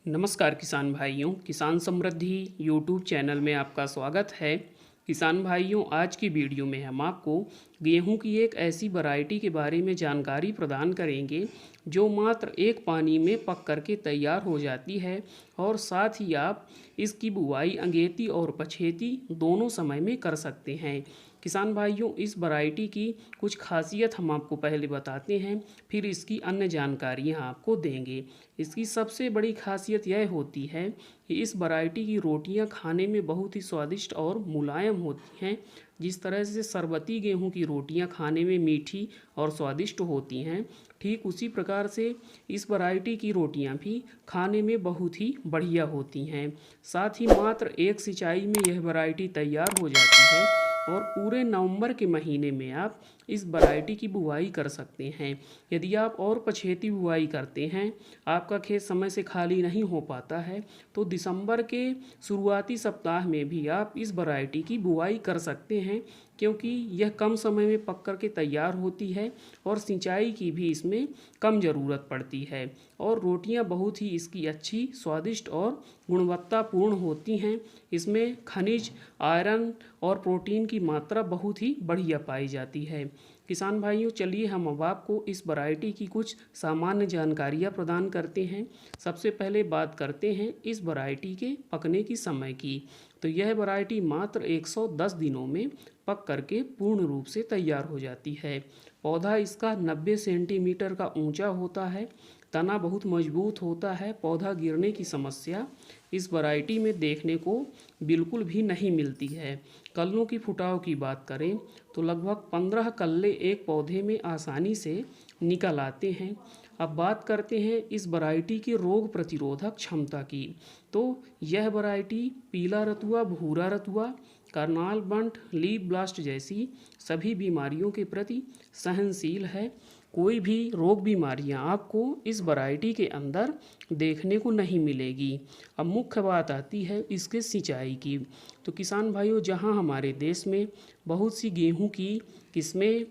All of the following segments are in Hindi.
नमस्कार किसान भाइयों, किसान समृद्धि यूट्यूब चैनल में आपका स्वागत है। किसान भाइयों, आज की वीडियो में हम आपको गेहूं की एक ऐसी वैरायटी के बारे में जानकारी प्रदान करेंगे जो मात्र एक पानी में पक करके तैयार हो जाती है और साथ ही आप इसकी बुवाई अगेती और पछेती दोनों समय में कर सकते हैं। किसान भाइयों, इस वैरायटी की कुछ खासियत हम आपको पहले बताते हैं, फिर इसकी अन्य जानकारियाँ आपको देंगे। इसकी सबसे बड़ी खासियत यह होती है कि इस वैरायटी की रोटियां खाने में बहुत ही स्वादिष्ट और मुलायम होती हैं। जिस तरह से सरबती गेहूं की रोटियां खाने में मीठी और स्वादिष्ट होती हैं, ठीक उसी प्रकार से इस वैरायटी की रोटियां भी खाने में बहुत ही बढ़िया होती हैं। साथ ही मात्र एक सिंचाई में यह वैरायटी तैयार हो जाती है और पूरे नवंबर के महीने में आप इस वैरायटी की बुवाई कर सकते हैं। यदि आप और पछेती बुवाई करते हैं, आपका खेत समय से खाली नहीं हो पाता है, तो दिसंबर के शुरुआती सप्ताह में भी आप इस वैरायटी की बुवाई कर सकते हैं, क्योंकि यह कम समय में पक कर के तैयार होती है और सिंचाई की भी इसमें कम ज़रूरत पड़ती है और रोटियां बहुत ही इसकी अच्छी, स्वादिष्ट और गुणवत्तापूर्ण होती हैं। इसमें खनिज, आयरन और प्रोटीन की मात्रा बहुत ही बढ़िया पाई जाती है। किसान भाइयों, चलिए हम अब आपको इस वैरायटी की कुछ सामान्य जानकारियाँ प्रदान करते हैं। सबसे पहले बात करते हैं इस वैरायटी के पकने की समय की। तो यह वैरायटी मात्र 110 दिनों में पक करके पूर्ण रूप से तैयार हो जाती है। पौधा इसका 90 सेंटीमीटर का ऊंचा होता है। तना बहुत मजबूत होता है। पौधा गिरने की समस्या इस वैरायटी में देखने को बिल्कुल भी नहीं मिलती है। कल्लों की फुटाव की बात करें तो लगभग 15 कल्ले एक पौधे में आसानी से निकल आते हैं। अब बात करते हैं इस वैरायटी की रोग प्रतिरोधक क्षमता की। तो यह वैरायटी पीला रतुआ, भूरा रतुआ, करनाल बंट, लीफ ब्लास्ट जैसी सभी बीमारियों के प्रति सहनशील है। कोई भी रोग बीमारियां आपको इस वैरायटी के अंदर देखने को नहीं मिलेगी। अब मुख्य बात आती है इसके सिंचाई की। तो किसान भाइयों, जहां हमारे देश में बहुत सी गेहूं की किस्में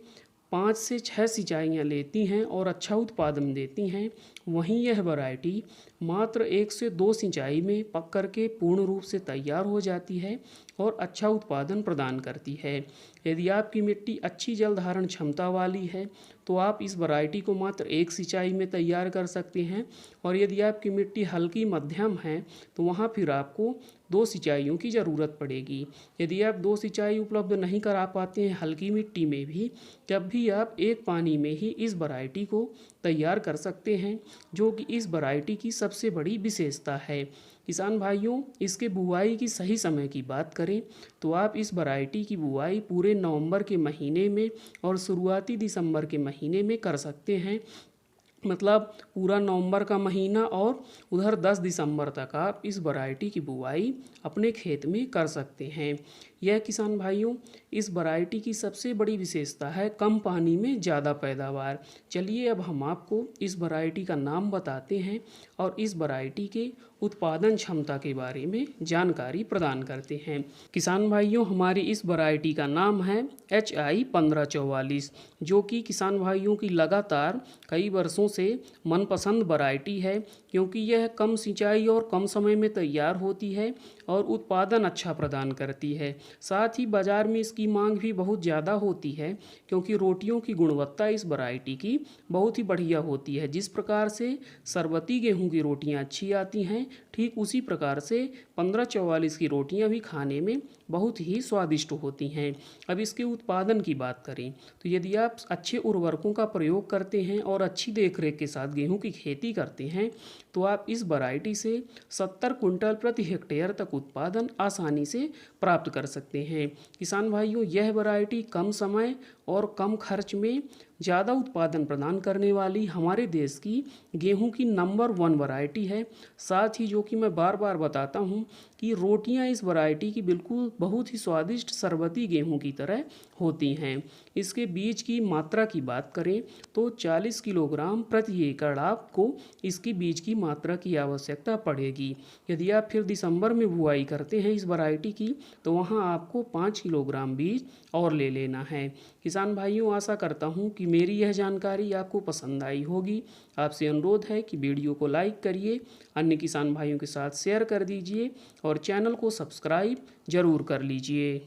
5 से 6 सिंचाइयाँ लेती हैं और अच्छा उत्पादन देती हैं, वहीं यह वैरायटी मात्र 1 से 2 सिंचाई में पक करके पूर्ण रूप से तैयार हो जाती है और अच्छा उत्पादन प्रदान करती है। यदि आपकी मिट्टी अच्छी जल धारण क्षमता वाली है तो आप इस वैरायटी को मात्र 1 सिंचाई में तैयार कर सकते हैं, और यदि आपकी मिट्टी हल्की मध्यम है तो वहाँ फिर आपको 2 सिंचाइयों की ज़रूरत पड़ेगी। यदि आप 2 सिंचाई उपलब्ध नहीं करा पाते हैं हल्की मिट्टी में भी, तब भी आप एक पानी में ही इस वैरायटी को तैयार कर सकते हैं, जो कि इस वैरायटी की सबसे बड़ी विशेषता है। किसान भाइयों, इसके बुआई की सही समय की बात करें तो आप इस वैरायटी की बुआई पूरे नवंबर के महीने में और शुरुआती दिसंबर के महीने में कर सकते हैं। मतलब पूरा नवंबर का महीना और उधर 10 दिसंबर तक आप इस वैरायटी की बुवाई अपने खेत में कर सकते हैं। यह किसान भाइयों, इस वैरायटी की सबसे बड़ी विशेषता है कम पानी में ज़्यादा पैदावार। चलिए अब हम आपको इस वैरायटी का नाम बताते हैं और इस वैरायटी के उत्पादन क्षमता के बारे में जानकारी प्रदान करते हैं। किसान भाइयों, हमारी इस वैरायटी का नाम है HI 1544, जो कि किसान भाइयों की लगातार कई वर्षों से मनपसंद वैरायटी है, क्योंकि यह कम सिंचाई और कम समय में तैयार होती है और उत्पादन अच्छा प्रदान करती है। साथ ही बाज़ार में इसकी मांग भी बहुत ज़्यादा होती है, क्योंकि रोटियों की गुणवत्ता इस वैरायटी की बहुत ही बढ़िया होती है। जिस प्रकार से सरबती गेहूं की रोटियां अच्छी आती हैं, ठीक उसी प्रकार से 1544 की रोटियां भी खाने में बहुत ही स्वादिष्ट होती हैं। अब इसके उत्पादन की बात करें तो यदि आप अच्छे उर्वरकों का प्रयोग करते हैं और अच्छी देखरेख के साथ गेहूं की खेती करते हैं तो आप इस वैरायटी से 70 कुंटल प्रति हेक्टेयर तक उत्पादन आसानी से प्राप्त कर सकते हैं। किसान भाइयों, यह वैरायटी कम समय और कम खर्च में ज़्यादा उत्पादन प्रदान करने वाली हमारे देश की गेहूं की नंबर 1 वैरायटी है। साथ ही जो कि मैं बार बार बताता हूं कि कि रोटियां इस वैरायटी की बिल्कुल बहुत ही स्वादिष्ट शरबती गेहूं की तरह होती हैं। इसके बीज की मात्रा की बात करें तो 40 किलोग्राम प्रति एकड़ आपको इसकी बीज की मात्रा की आवश्यकता पड़ेगी। यदि आप फिर दिसंबर में बुआई करते हैं इस वैरायटी की तो वहाँ आपको 5 किलोग्राम बीज और ले लेना है। किसान भाइयों, आशा करता हूँ कि मेरी यह जानकारी आपको पसंद आई होगी। आपसे अनुरोध है कि वीडियो को लाइक करिए, अन्य किसान भाइयों के साथ शेयर कर दीजिए और चैनल को सब्सक्राइब जरूर कर लीजिए।